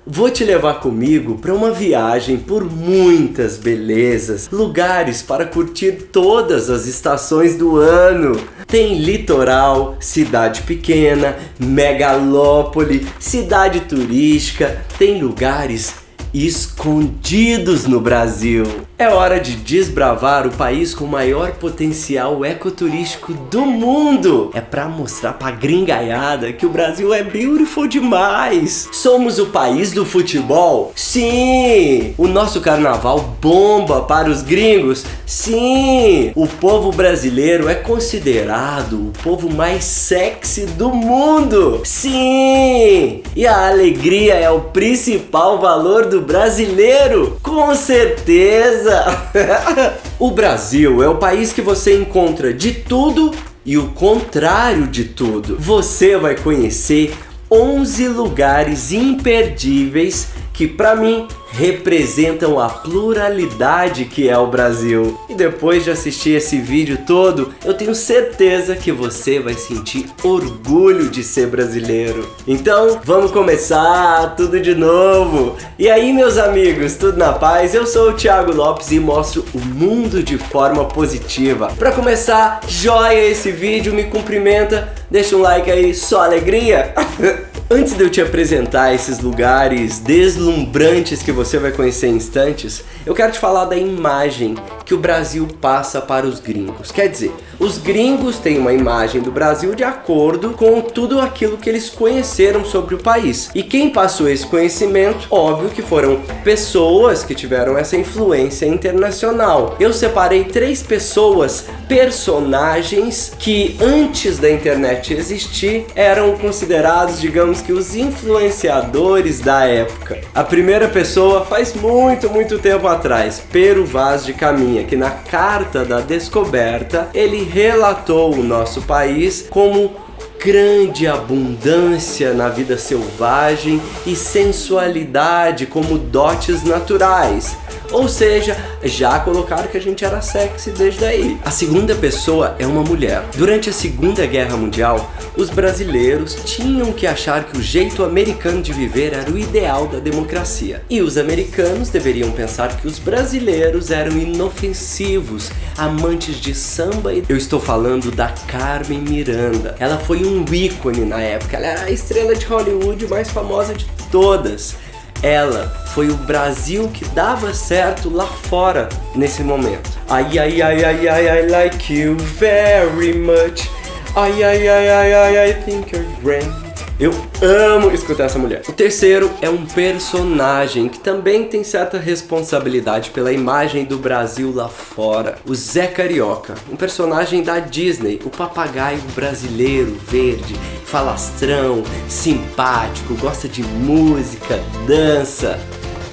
Vou te levar comigo para uma viagem por muitas belezas, lugares para curtir todas as estações do ano. Tem litoral, cidade pequena, megalópole, cidade turística, tem lugares escondidos no Brasil. É hora de desbravar o país com o maior potencial ecoturístico do mundo. É pra mostrar pra gringaiada que o Brasil é beautiful demais. Somos o país do futebol? Sim! O nosso carnaval bomba para os gringos? Sim! O povo brasileiro é considerado o povo mais sexy do mundo? Sim! E a alegria é o principal valor do brasileiro? Com certeza! O Brasil é o país que você encontra de tudo e o contrário de tudo. Você vai conhecer 11 lugares imperdíveis que, pra mim, representam a pluralidade que é o Brasil. E depois de assistir esse vídeo todo, eu tenho certeza que você vai sentir orgulho de ser brasileiro. Então, vamos começar tudo de novo. E aí, meus amigos, tudo na paz? Eu sou o Thiago Lopes e mostro o mundo de forma positiva. Para começar, joia esse vídeo, me cumprimenta, deixa um like aí, só alegria. Antes de eu te apresentar esses lugares deslumbrantes que você vai conhecer em instantes, eu quero te falar da imagem que o Brasil passa para os gringos. Quer dizer, os gringos têm uma imagem do Brasil de acordo com tudo aquilo que eles conheceram sobre o país. E quem passou esse conhecimento, óbvio que foram pessoas que tiveram essa influência internacional. Eu separei 3 pessoas, personagens que antes da internet existir eram considerados, digamos que, os influenciadores da época. A primeira pessoa faz muito tempo atrás, Pero Vaz de Caminha, que na Carta da Descoberta ele relatou o nosso país como grande abundância na vida selvagem e sensualidade como dotes naturais. Ou seja, já colocaram que a gente era sexy desde aí. A segunda pessoa é uma mulher. Durante a Segunda Guerra Mundial, os brasileiros tinham que achar que o jeito americano de viver era o ideal da democracia. E os americanos deveriam pensar que os brasileiros eram inofensivos, amantes de samba. Eu estou falando da Carmen Miranda. Ela foi um ícone na época. Ela era a estrela de Hollywood mais famosa de todas. Ela foi o Brasil que dava certo lá fora nesse momento. I like you very much. I think you're great. Eu amo escutar essa mulher. O terceiro é um personagem que também tem certa responsabilidade pela imagem do Brasil lá fora. O Zé Carioca, um personagem da Disney, o papagaio brasileiro verde, falastrão, simpático, gosta de música, dança.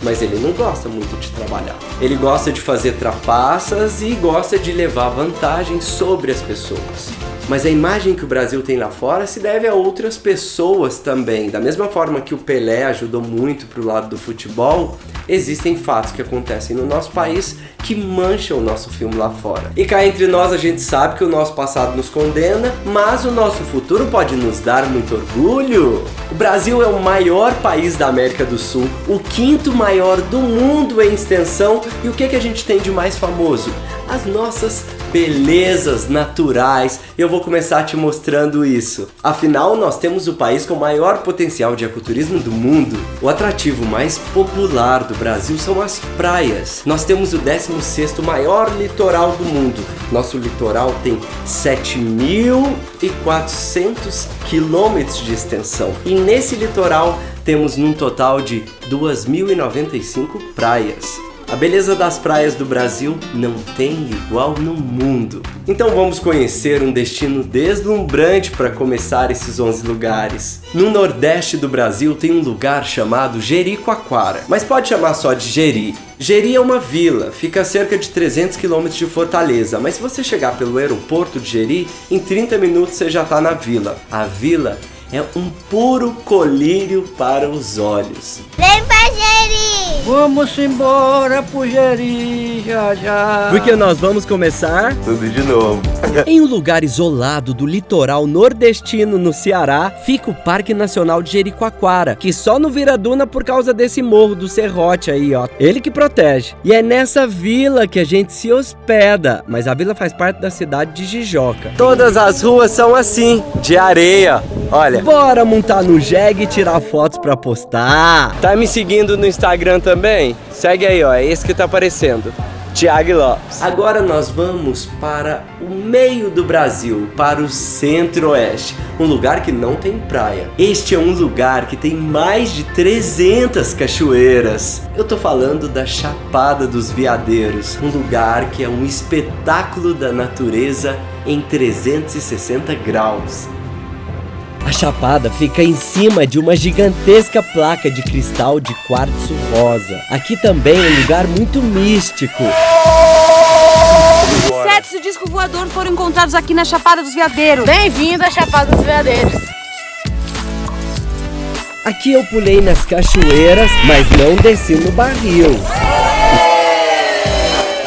Mas ele não gosta muito de trabalhar. Ele gosta de fazer trapaças e gosta de levar vantagem sobre as pessoas. Mas a imagem que o Brasil tem lá fora se deve a outras pessoas também. Da mesma forma que o Pelé ajudou muito pro lado do futebol, existem fatos que acontecem no nosso país que mancham o nosso filme lá fora. E cá entre nós a gente sabe que o nosso passado nos condena, mas o nosso futuro pode nos dar muito orgulho. O Brasil é o maior país da América do Sul, o 5º maior do mundo em extensão. E o que a gente tem de mais famoso? As nossas belezas naturais. Eu vou começar te mostrando isso. Afinal, nós temos o país com o maior potencial de ecoturismo do mundo. O atrativo mais popular do Brasil são as praias. Nós temos o 16º maior litoral do mundo. Nosso litoral tem 7.400 quilômetros de extensão. E nesse litoral temos num total de 2.095 praias. A beleza das praias do Brasil não tem igual no mundo. Então vamos conhecer um destino deslumbrante para começar esses 11 lugares. No nordeste do Brasil tem um lugar chamado Jericoacoara, mas pode chamar só de Jeri. Jeri é uma vila, fica a cerca de 300 km de Fortaleza, mas se você chegar pelo aeroporto de Jeri, em 30 minutos você já está na vila. A vila é um puro colírio para os olhos. Vem pra Jeri! Vamos embora pro Jeri já já. Porque nós vamos começar tudo de novo. Em um lugar isolado do litoral nordestino no Ceará, fica o Parque Nacional de Jericoacoara, que só não vira duna por causa desse morro do Serrote aí, ó. Ele que protege. E é nessa vila que a gente se hospeda, mas a vila faz parte da cidade de Jijoca. Todas as ruas são assim, de areia. Olha, bora montar no jegue e tirar fotos pra postar. Tá me seguindo no Instagram também? Segue aí, ó, é esse que tá aparecendo. Thiago Lopes. Agora nós vamos para o meio do Brasil, para o centro-oeste, um lugar que não tem praia. Este é um lugar que tem mais de 300 cachoeiras. Eu tô falando da Chapada dos Veadeiros, um lugar que é um espetáculo da natureza em 360 graus. A Chapada fica em cima de uma gigantesca placa de cristal de quartzo rosa. Aqui também é um lugar muito místico. Insetos e disco voador foram encontrados aqui na Chapada dos Veadeiros. Bem-vindo à Chapada dos Veadeiros. Aqui eu pulei nas cachoeiras, mas não desci no barril.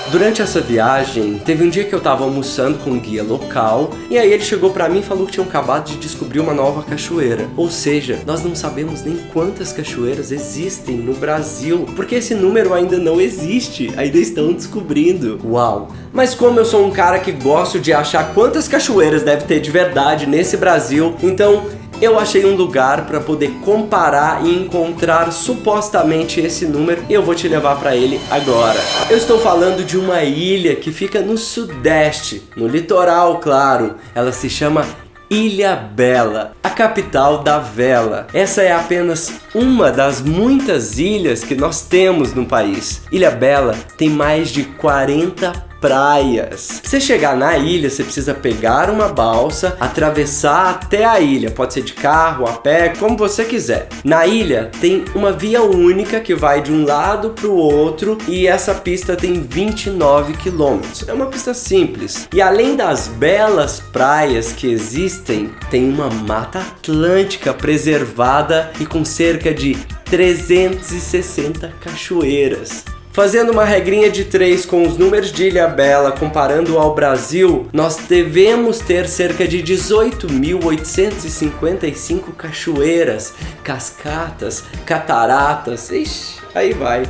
Durante essa viagem, teve um dia que eu tava almoçando com um guia local e aí ele chegou pra mim e falou que tinham acabado de descobrir uma nova cachoeira. Ou seja, nós não sabemos nem quantas cachoeiras existem no Brasil, porque esse número ainda não existe, ainda estão descobrindo. Uau! Mas como eu sou um cara que gosto de achar quantas cachoeiras deve ter de verdade nesse Brasil, então eu achei um lugar para poder comparar e encontrar supostamente esse número e eu vou te levar para ele agora. Eu estou falando de uma ilha que fica no sudeste, no litoral, claro. Ela se chama Ilhabela, a capital da vela. Essa é apenas uma das muitas ilhas que nós temos no país. Ilhabela tem mais de 40 praias. Pra você chegar na ilha, você precisa pegar uma balsa, atravessar até a ilha. Pode ser de carro, a pé, como você quiser. Na ilha tem uma via única que vai de um lado para o outro e essa pista tem 29 quilômetros. É uma pista simples. E além das belas praias que existem, tem uma mata atlântica preservada e com cerca de 360 cachoeiras. Fazendo uma regrinha de 3 com os números de Ilhabela comparando ao Brasil, nós devemos ter cerca de 18.855 cachoeiras, cascatas, cataratas, ixi, aí vai.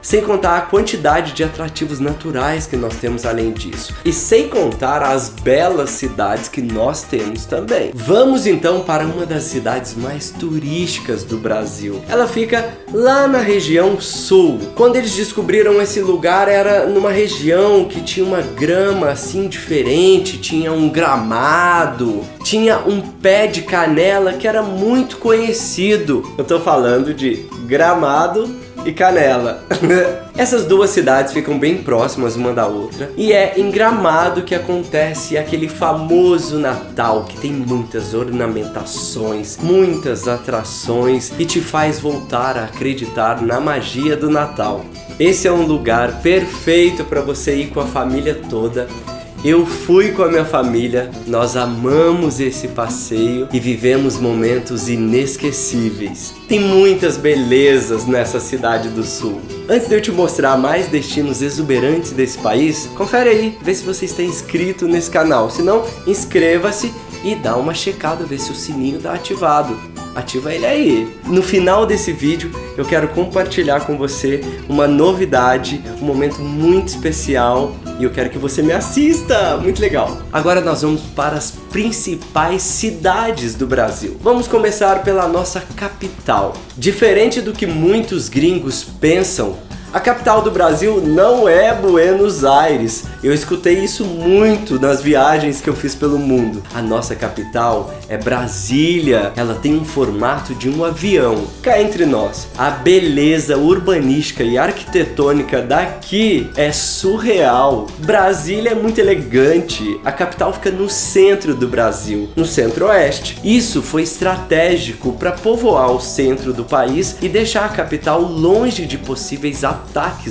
Sem contar a quantidade de atrativos naturais que nós temos além disso. E sem contar as belas cidades que nós temos também. Vamos então para uma das cidades mais turísticas do Brasil. Ela fica lá na região sul. Quando eles descobriram esse lugar, era numa região que tinha uma grama assim diferente, tinha um gramado, tinha um pé de canela que era muito conhecido. Eu tô falando de Gramado e Canela. Essas duas cidades ficam bem próximas uma da outra e é em Gramado que acontece aquele famoso Natal que tem muitas ornamentações, muitas atrações e te faz voltar a acreditar na magia do Natal. Esse é um lugar perfeito para você ir com a família toda. Eu fui com a minha família, nós amamos esse passeio e vivemos momentos inesquecíveis. Tem muitas belezas nessa cidade do sul. Antes de eu te mostrar mais destinos exuberantes desse país, confere aí, vê se você está inscrito nesse canal. Se não, inscreva-se e dá uma checada, vê se o sininho está ativado. Ativa ele aí. No final desse vídeo eu quero compartilhar com você uma novidade, um momento muito especial e eu quero que você me assista, muito legal. Agora nós vamos para as principais cidades do Brasil. Vamos começar pela nossa capital. Diferente do que muitos gringos pensam, a capital do Brasil não é Buenos Aires. Eu escutei isso muito nas viagens que eu fiz pelo mundo. A nossa capital é Brasília. Ela tem um formato de um avião. Cá entre nós, a beleza urbanística e arquitetônica daqui é surreal. Brasília é muito elegante. A capital fica no centro do Brasil, no centro-oeste. Isso foi estratégico para povoar o centro do país e deixar a capital longe de possíveis ataques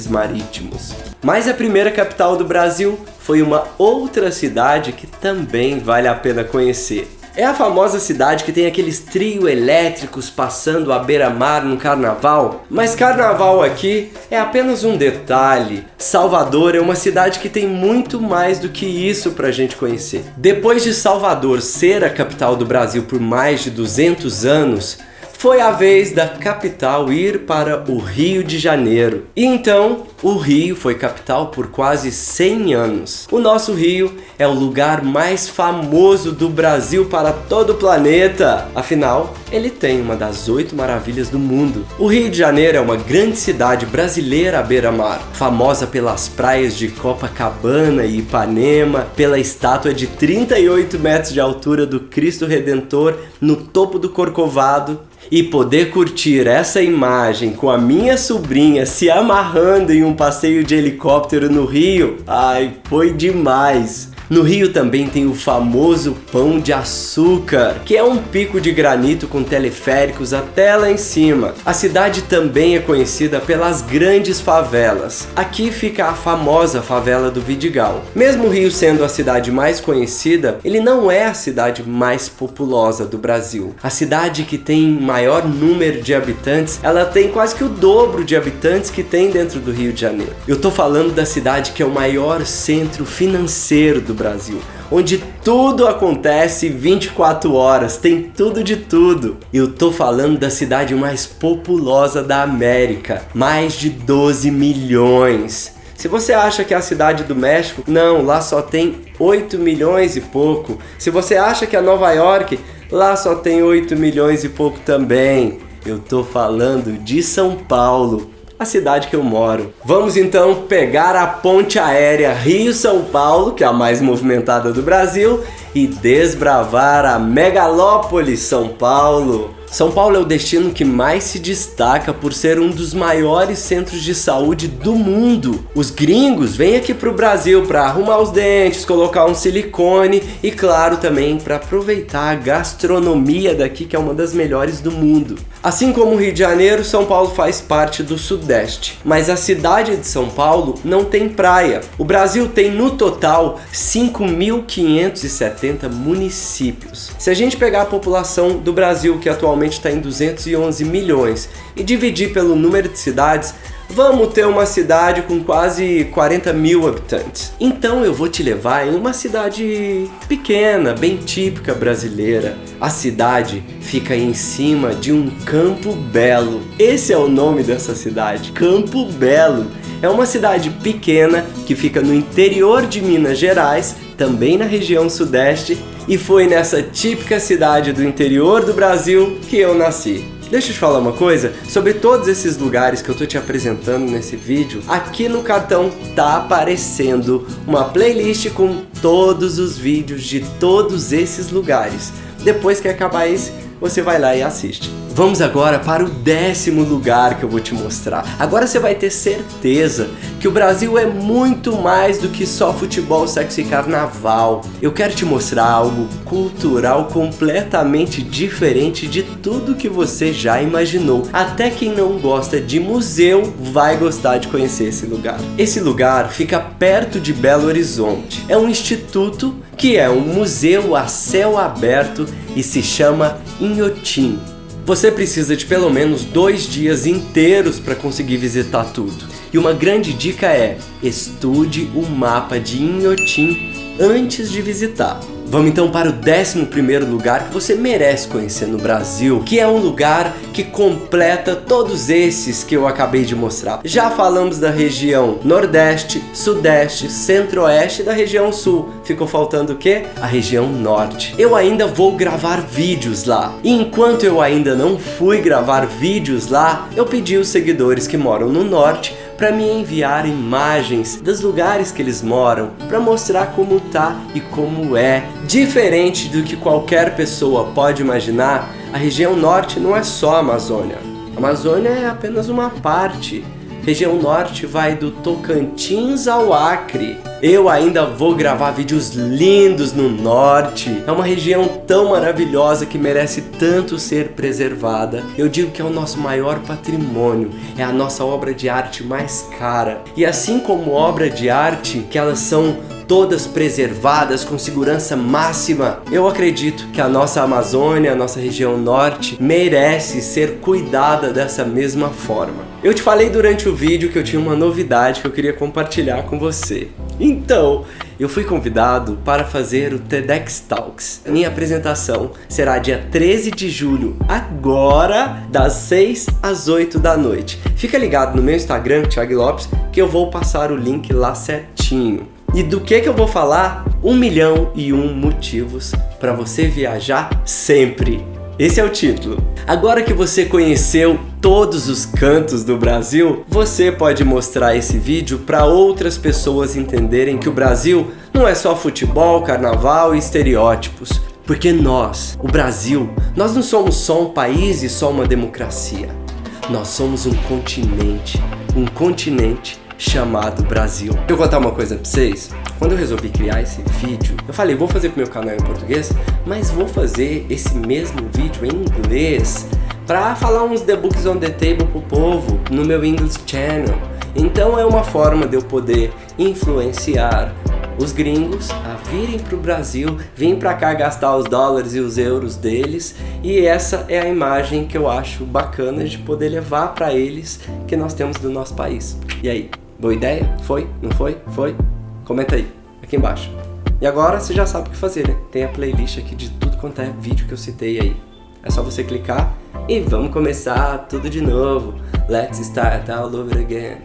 marítimos. Mas a primeira capital do Brasil foi uma outra cidade que também vale a pena conhecer. É a famosa cidade que tem aqueles trio elétricos passando à beira-mar no carnaval. Mas carnaval aqui é apenas um detalhe. Salvador é uma cidade que tem muito mais do que isso pra gente conhecer. Depois de Salvador ser a capital do Brasil por mais de 200 anos, foi a vez da capital ir para o Rio de Janeiro. E então, o Rio foi capital por quase 100 anos. O nosso Rio é o lugar mais famoso do Brasil para todo o planeta. Afinal, ele tem uma das 8 maravilhas do mundo. O Rio de Janeiro é uma grande cidade brasileira à beira-mar, famosa pelas praias de Copacabana e Ipanema, pela estátua de 38 metros de altura do Cristo Redentor no topo do Corcovado. E poder curtir essa imagem com a minha sobrinha se amarrando em um passeio de helicóptero no Rio, ai, foi demais! No Rio também tem o famoso Pão de Açúcar, que é um pico de granito com teleféricos até lá em cima. A cidade também é conhecida pelas grandes favelas. Aqui fica a famosa favela do Vidigal. Mesmo o Rio sendo a cidade mais conhecida, ele não é a cidade mais populosa do Brasil. A cidade que tem maior número de habitantes, ela tem quase que o dobro de habitantes que tem dentro do Rio de Janeiro. Eu tô falando da cidade que é o maior centro financeiro do Brasil, onde tudo acontece 24 horas, tem tudo de tudo. Eu tô falando da cidade mais populosa da América, mais de 12 milhões. Se você acha que é a cidade do México, não, lá só tem 8 milhões e pouco. Se você acha que é Nova York, lá só tem 8 milhões e pouco também. Eu tô falando de São Paulo, a cidade que eu moro. Vamos então pegar a ponte aérea Rio-São Paulo, que é a mais movimentada do Brasil, e desbravar a megalópole São Paulo. São Paulo é o destino que mais se destaca por ser um dos maiores centros de saúde do mundo. Os gringos vêm aqui pro Brasil para arrumar os dentes, colocar um silicone e, claro, também para aproveitar a gastronomia daqui, que é uma das melhores do mundo. Assim como o Rio de Janeiro, São Paulo faz parte do Sudeste, mas a cidade de São Paulo não tem praia. O Brasil tem no total 5.570 municípios. Se a gente pegar a população do Brasil, que atualmente está em 211 milhões, e dividir pelo número de cidades, vamos ter uma cidade com quase 40 mil habitantes. Então eu vou te levar em uma cidade pequena, bem típica brasileira. A cidade fica em cima de um Campo Belo. Esse é o nome dessa cidade, Campo Belo. É uma cidade pequena que fica no interior de Minas Gerais, também na região sudeste, e foi nessa típica cidade do interior do Brasil que eu nasci. Deixa eu te falar uma coisa, sobre todos esses lugares que eu tô te apresentando nesse vídeo, aqui no cartão tá aparecendo uma playlist com todos os vídeos de todos esses lugares. Depois que acabar esse, você vai lá e assiste. Vamos agora para o 10º lugar que eu vou te mostrar. Agora você vai ter certeza que o Brasil é muito mais do que só futebol, sexo e carnaval. Eu quero te mostrar algo cultural completamente diferente de tudo que você já imaginou. Até quem não gosta de museu vai gostar de conhecer esse lugar. Esse lugar fica perto de Belo Horizonte. É um instituto que é um museu a céu aberto e se chama Inhotim. Você precisa de pelo menos 2 dias inteiros para conseguir visitar tudo. E uma grande dica é: estude o mapa de Inhotim antes de visitar. Vamos então para o 11º lugar que você merece conhecer no Brasil, que é um lugar que completa todos esses que eu acabei de mostrar. Já falamos da região Nordeste, Sudeste, Centro-Oeste e da região Sul. Ficou faltando o quê? A região Norte. Eu ainda vou gravar vídeos lá. E enquanto eu ainda não fui gravar vídeos lá, eu pedi aos seguidores que moram no Norte para me enviar imagens dos lugares que eles moram, para mostrar como tá e como é. Diferente do que qualquer pessoa pode imaginar, a região Norte não é só a Amazônia. A Amazônia é apenas uma parte. A região Norte vai do Tocantins ao Acre. Eu ainda vou gravar vídeos lindos no norte. É uma região tão maravilhosa que merece tanto ser preservada. Eu digo que é o nosso maior patrimônio, é a nossa obra de arte mais cara. E assim como obra de arte, que elas são todas preservadas com segurança máxima, eu acredito que a nossa Amazônia, a nossa região norte, merece ser cuidada dessa mesma forma. Eu te falei durante o vídeo que eu tinha uma novidade que eu queria compartilhar com você. Então, eu fui convidado para fazer o TEDx Talks. Minha apresentação será dia 13 de julho, agora, das 6 às 8 da noite. Fica ligado no meu Instagram, Thiago Lopes, que eu vou passar o link lá certinho. E do que eu vou falar? 1.000.001 motivos para você viajar sempre. Esse é o título. Agora que você conheceu todos os cantos do Brasil, você pode mostrar esse vídeo para outras pessoas entenderem que o Brasil não é só futebol, carnaval e estereótipos. Porque nós, o Brasil, nós não somos só um país e só uma democracia. Nós somos um continente chamado Brasil. Deixa eu contar uma coisa pra vocês. Quando eu resolvi criar esse vídeo, eu falei, vou fazer pro meu canal em português, mas vou fazer esse mesmo vídeo em inglês pra falar uns The Books on the Table pro povo no meu English Channel. Então é uma forma de eu poder influenciar os gringos a virem pro Brasil, virem pra cá gastar os dólares e os euros deles, e essa é a imagem que eu acho bacana de poder levar pra eles que nós temos do nosso país. E aí, boa ideia? Foi? Não foi? Foi? Comenta aí, aqui embaixo. E agora você já sabe o que fazer, né? Tem a playlist aqui de tudo quanto é vídeo que eu citei aí. É só você clicar e vamos começar tudo de novo. Let's start all over again.